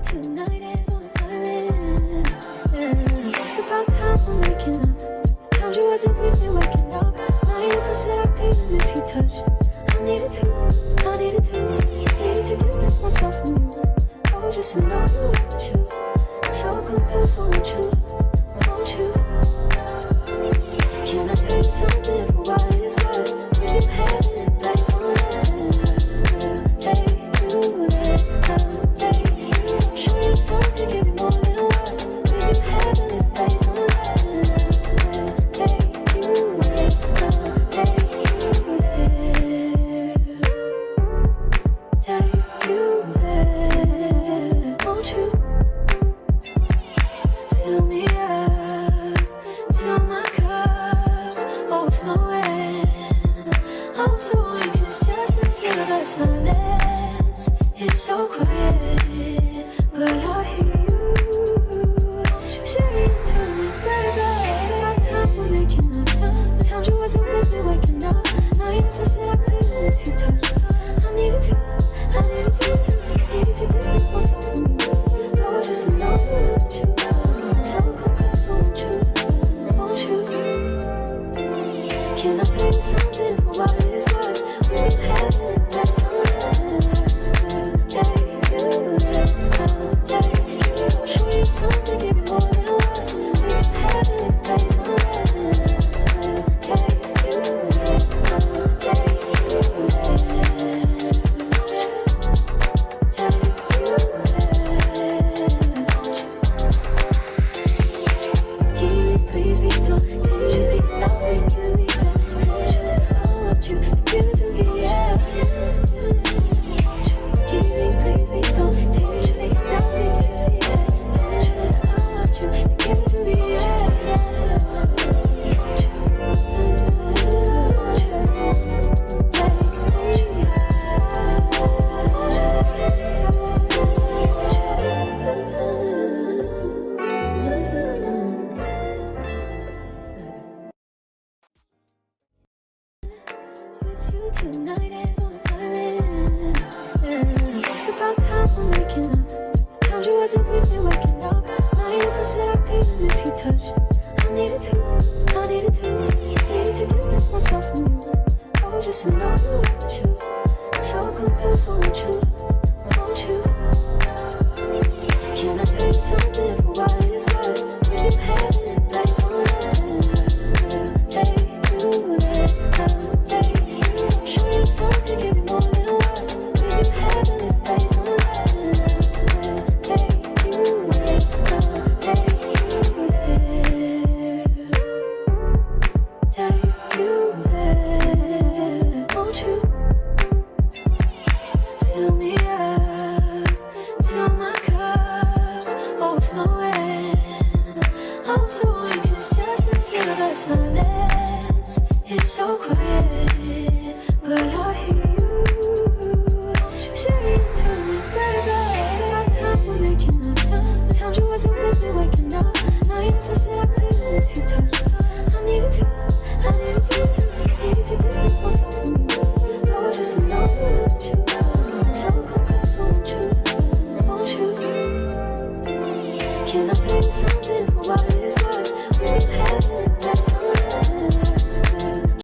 tonight is on an island. Yeah. It's about time we're waking up. The times you wasn't with me waking up. Now you feel said I couldn't miss your touch. I needed to distance myself from you. Oh, just to know you want you. So come close, won't you? Won't you? Can I tell you something for what it's worth? We've been having it place on earth. Take you there, I'll take you. Show you something, give you more than words. We've been having it place on earth. Take you there, I'll take you there. Take you there, won't you? Fill me up till my cup's overflowing. I'm so anxious just to feel the silence. It's so quiet, but I hear you saying to me, baby. It's about time we're making up time. The times you wasn't with me waking up. Now you feel said I couldn't miss your touch. I needed to distance myself from you. Oh, just to know you want you. So come close, won't you? Can I tell you something for what it's worth? We've been having it place on earth. Take you there, I'll take you. Show you something, give you more than words. We've been having it place on earth. Take you there, I'll take you there. Please be don't tease me, nothing give me that. I want you to give it to me, yeah. Please be don't tease me, nothing give me that. I want you to give it to me, yeah. Tonight is on an island. Yeah. It's about time we're waking up. The times you wasn't with me waking up. Now you feel said I couldn't miss your touch. I needed to distance myself from you. Oh, just to know you want you. So come close, won't you? Won't you? Can I tell you something for what it's worth? We've been having it place on earth. Take you there, I'll take you. Show you something, give you more than words. We've been having it place on earth. Take you there, I'll take you there. Take you there, won't you? Fill me up till my cup's overflowing. I'm so anxious just to feel the silence. It's so quiet.